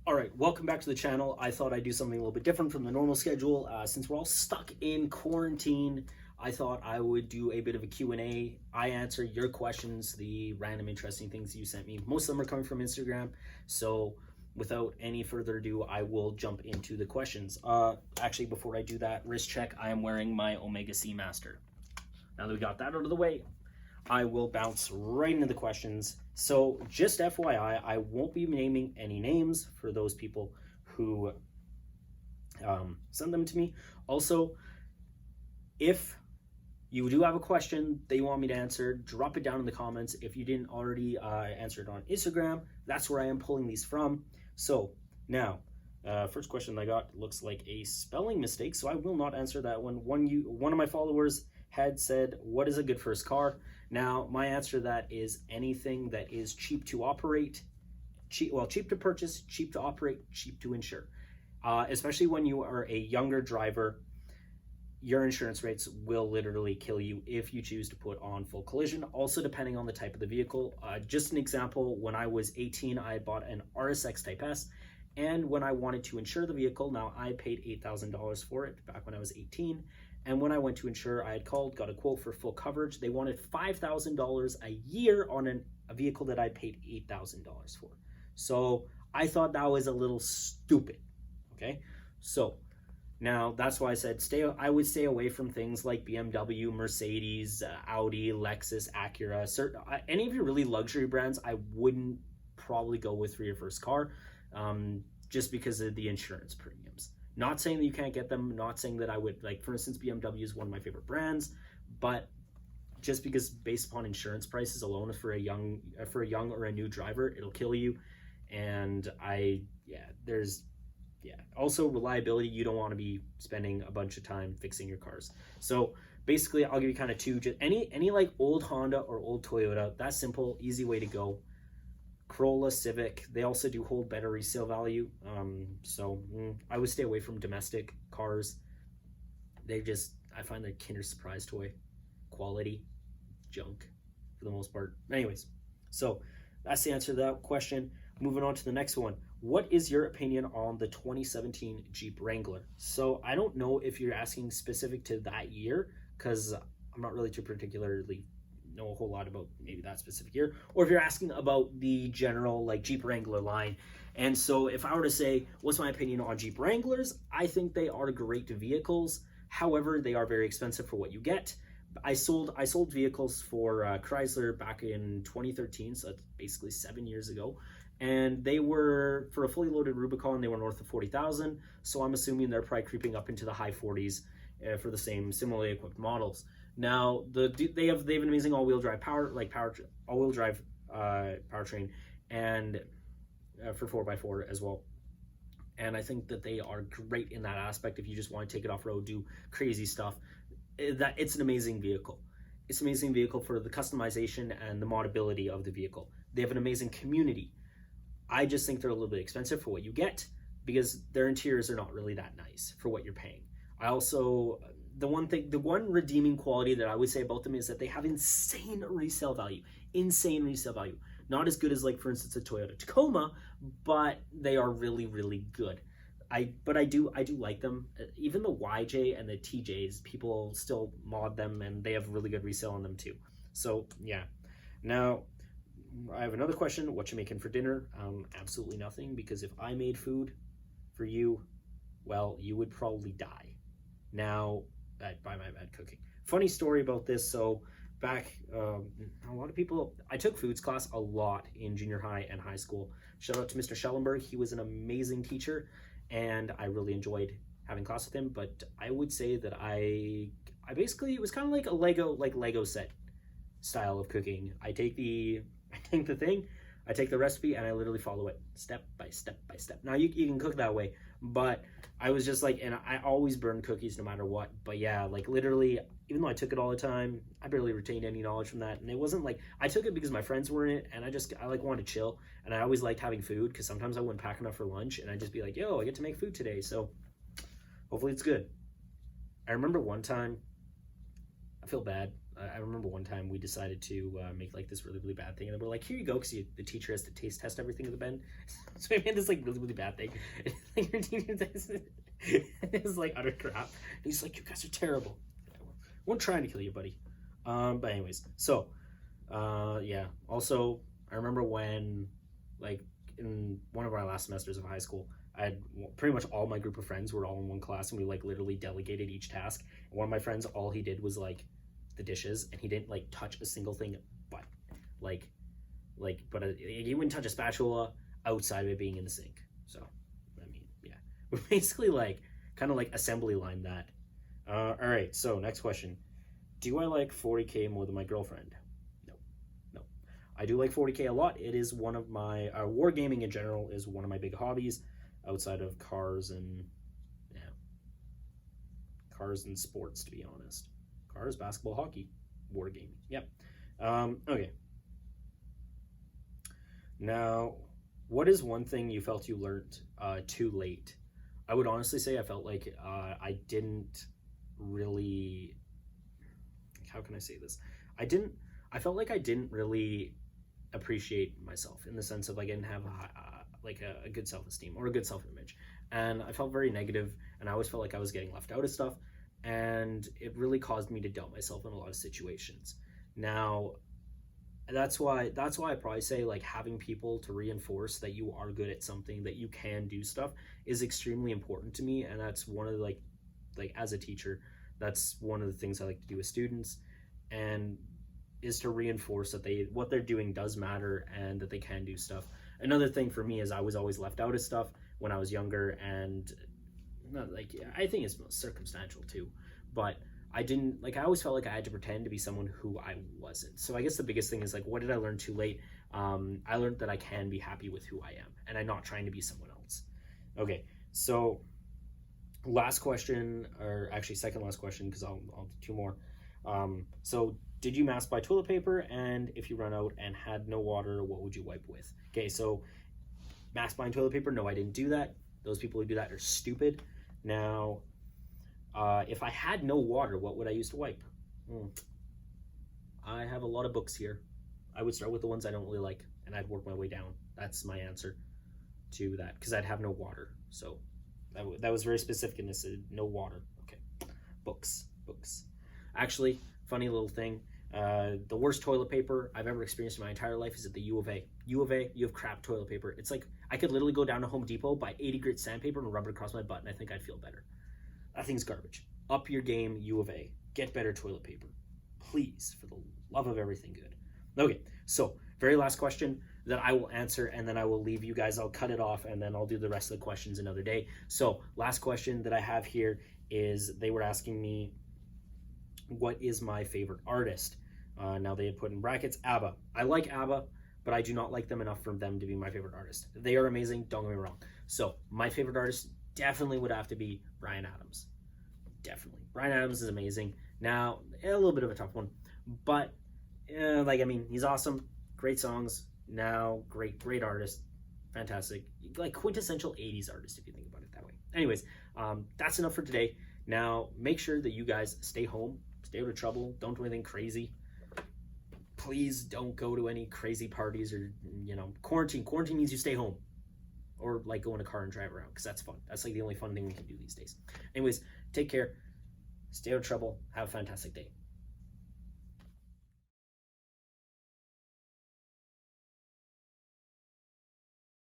All right, welcome back to the channel. I thought I'd do something a little bit different from the normal schedule. Since we're all stuck in quarantine, I thought I would do a bit of a Q&A. I answer your questions, the random interesting things you sent me. Most of them are coming from Instagram. So without any further ado, I will jump into the questions. Actually, before I do that, wrist check, I am wearing my Omega Seamaster. Now that we got that out of the way, I will bounce right into the questions. So just FYI, I won't be naming any names for those people who send them to me. Also, if you do have a question that you want me to answer, drop it down in the comments. If you didn't already answer it on Instagram, that's where I am pulling these from. So now, first question I got looks like a spelling mistake, so I will not answer that one. One of my followers had said, what is a good first car? Now, my answer to that is anything that is cheap to operate, cheap to purchase, cheap to operate, cheap to insure. Especially when you are a younger driver, your insurance rates will literally kill you if you choose to put on full collision. Also, depending on the type of the vehicle. Just an example, when I was 18, I bought an RSX Type S, and when I wanted to insure the vehicle, now I paid $8,000 for it back when I was 18. And when I went to insure, I had called, got a quote for full coverage. They wanted $5,000 a year on a vehicle that I paid $8,000 for. So I thought that was a little stupid, okay? So now that's why I said I would stay away from things like BMW, Mercedes, Audi, Lexus, Acura. Any of your really luxury brands, I wouldn't probably go with for your first car, just because of the insurance premiums. Not saying that you can't get them, not saying that I would, like, for instance, BMW is one of my favorite brands, but just because based upon insurance prices alone for a young or a new driver, it'll kill you. And also reliability, you don't want to be spending a bunch of time fixing your cars. So basically, I'll give you kind of two, just any like old Honda or old Toyota. That's simple, easy way to go. Corolla, Civic, they also do hold better resale value. I would stay away from domestic cars. I find they're Kinder Surprise toy quality junk for the most part. Anyways, so that's the answer to that question. Moving on to the next one. What is your opinion on the 2017 Jeep Wrangler? So I don't know if you're asking specific to that year, because I'm not really too particularly know a whole lot about maybe that specific year, or if you're asking about the general like Jeep Wrangler line. And so if I were to say what's my opinion on Jeep Wranglers, I think they are great vehicles. However, they are very expensive for what you get. I sold vehicles for Chrysler back in 2013, so that's basically 7 years ago, and they were, for a fully loaded Rubicon, they were north of 40,000. So I'm assuming they're probably creeping up into the high 40s for the same similarly equipped models. Now they have an amazing all-wheel drive powertrain, and for 4x4 as well. And I think that they are great in that aspect. If you just want to take it off road, do crazy stuff, it's an amazing vehicle. It's an amazing vehicle for the customization and the modability of the vehicle. They have an amazing community. I just think they're a little bit expensive for what you get, because their interiors are not really that nice for what you're paying. I also, the one redeeming quality that I would say about them is that they have insane resale value. Not as good as, like, for instance, a Toyota Tacoma, but they are really, really good. I do like them. Even the YJ and the TJs, people still mod them, and they have really good resale on them too. So yeah. Now I have another question. What you making for dinner? Absolutely nothing, because if I made food for you, well, you would probably die. Now, by my bad cooking. Funny story about this. So back, a lot of people, I took foods class a lot in junior high and high school. Shout out to Mr. Schellenberg. He was an amazing teacher, and I really enjoyed having class with him. But I would say that I basically, it was kind of like a Lego set style of cooking. I take the thing, I take the recipe, and I literally follow it step by step by step. Now you can cook that way, but I was just like, and I always burn cookies no matter what. But yeah, like literally, even though I took it all the time, I barely retained any knowledge from that. And it wasn't like, I took it because my friends were in it, and I like wanted to chill. And I always liked having food, because sometimes I wouldn't pack enough for lunch, and I'd just be like, yo, I get to make food today, so hopefully it's good. I remember one time, I feel bad. I remember one time we decided to make like this really, really bad thing, and we're like, here you go, because the teacher has to taste test everything at the bend. So we made this like really, really bad thing. And, like, your teacher tasted it. It was like utter crap. And he's like, you guys are terrible. We're trying to kill you, buddy. But anyways, so yeah. Also, I remember when, like, in one of our last semesters of high school, I had pretty much all my group of friends were all in one class, and we like literally delegated each task. And one of my friends, all he did was like the dishes, and he didn't like touch a single thing, but he wouldn't touch a spatula outside of it being in the sink. So, I mean, yeah, we're basically like kind of like assembly line that. All right, so next question. Do I like 40K more than my girlfriend? No, no. I do like 40K a lot. It is one of my, wargaming in general is one of my big hobbies outside of cars and, yeah, cars and sports, to be honest. Cars, basketball, hockey, wargaming. Yep. Okay. Now, what is one thing you felt you learned too late? I would honestly say I felt like I didn't really, how can I say this? I felt like I didn't really appreciate myself, in the sense of like I didn't have a good self-esteem or a good self-image. And I felt very negative, and I always felt like I was getting left out of stuff. And it really caused me to doubt myself in a lot of situations. Now, that's why I probably say like having people to reinforce that you are good at something, that you can do stuff, is extremely important to me. And that's one of the, like as a teacher, that's one of the things I like to do with students, and is to reinforce that what they're doing does matter and that they can do stuff. Another thing for me is I was always left out of stuff when I was younger, and not like, I think it's circumstantial too, but I didn't, like, I always felt like I had to pretend to be someone who I wasn't. So I guess the biggest thing is like, what did I learn too late? I learned that I can be happy with who I am, and I'm not trying to be someone else. Okay, so last question, or actually second last question, because I'll do two more. So did you mass buy toilet paper? And if you run out and had no water, what would you wipe with? Okay, so mass buying toilet paper, no, I didn't do that. Those people who do that are stupid. Now, if I had no water, what would I use to wipe? I have a lot of books here. I would start with the ones I don't really like, and I'd work my way down. That's my answer to that, because I'd have no water. So that was very specific, and this said no water. Okay, books. Actually, funny little thing. The worst toilet paper I've ever experienced in my entire life is at the U of A. U of A, you have crap toilet paper. It's like I could literally go down to Home Depot, buy 80 grit sandpaper, and rub it across my butt, and I think I'd feel better. That thing's garbage. Up your game, U of A. Get better toilet paper. Please, for the love of everything good. Okay, so very last question that I will answer, and then I will leave you guys. I'll cut it off, and then I'll do the rest of the questions another day. So last question that I have here is, they were asking me, what is my favorite artist? Now they had put in brackets ABBA. I like ABBA, but I do not like them enough for them to be my favorite artist. They are amazing, don't get me wrong. So my favorite artist definitely would have to be Bryan Adams. Definitely. Bryan Adams is amazing. Now, a little bit of a tough one, but he's awesome. Great songs. Now, great artist. Fantastic. Like quintessential 80s artist, if you think about it that way. Anyways, that's enough for today. Now, make sure that you guys stay home, stay out of trouble, don't do anything crazy. Please don't go to any crazy parties or, quarantine. Quarantine means you stay home, or like go in a car and drive around, because that's fun. That's like the only fun thing we can do these days. Anyways, take care, stay out of trouble, have a fantastic day.